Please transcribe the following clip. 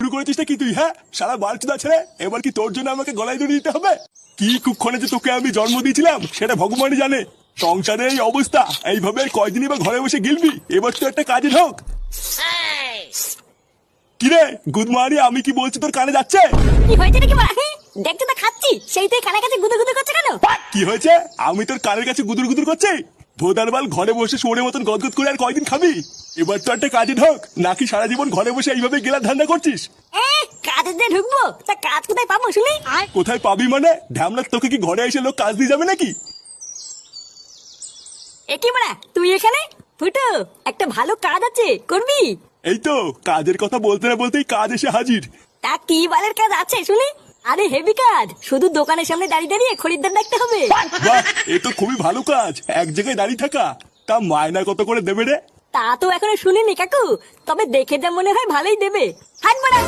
শুরু করেছিস কি তুই? হ্যাঁ, সারা বালচুদা ছেড়ে এবার কি তোর জন্য আমাকে গলায় দড়ি দিতে হবে? কি কুক্ষণে যে তোকে আমি জন্ম দিয়েছিলাম সেটা ভগবানই জানে। সংসারে এই অবস্থা, এইভাবে কয়দিনই বা ঘরে বসে গিলবি? এবার তো একটা কাজে ঢোক। কিরে গুদমানি, আমি কি বলছি তোর কানে যাচ্ছে? কি হয়েছে নাকি বলা? দেখতে তো খাচ্ছি, সেই তুই কানে কাছে গুদু গুদু করছে কেন? কি হয়েছে? আমি তোর কানের কাছে গুদুর গুদুর করছি? ভোদারবাল, ঘরে বসে শুয়োরের মতন গদগদ করে আর কয়দিন খাবি? এবার তো একটা কাজে ঢোক, নাকি সারা জীবন ঘরে বসে এইভাবে গেলার ধান্দা করছিস? কাজে দিয়ে ঢুকবো, তা কাজ কোথায় পাবো শুনি? কোথায় পাবি মানে? ঢ্যামলা, তোকে কি ঘরে এসে লোক কাজ দিয়ে যাবে নাকি? একি বলা তুই এখানে? ফুটো, একটা ভালো কাজ আছে, করবি? এই তো কাজের কথা বলতে না বলতেই কাজ এসে হাজির। তা কি বালের কাজ আছে শুনি? আরে হেভি কাজ, শুধু দোকানের সামনে দাঁড়িয়ে দাঁড়িয়ে খরিদ্দার দেখতে হবে। বাহ, এ তো খুবই ভালো কাজ, এক জায়গায় দাঁড়িয়ে থাকা। তা মায়না কত করে দেবে রে? তা তো এখনো শুনিনি কাকু, তবে দেখে যা মনে হয় ভালোই দেবে। হাট বাড়া।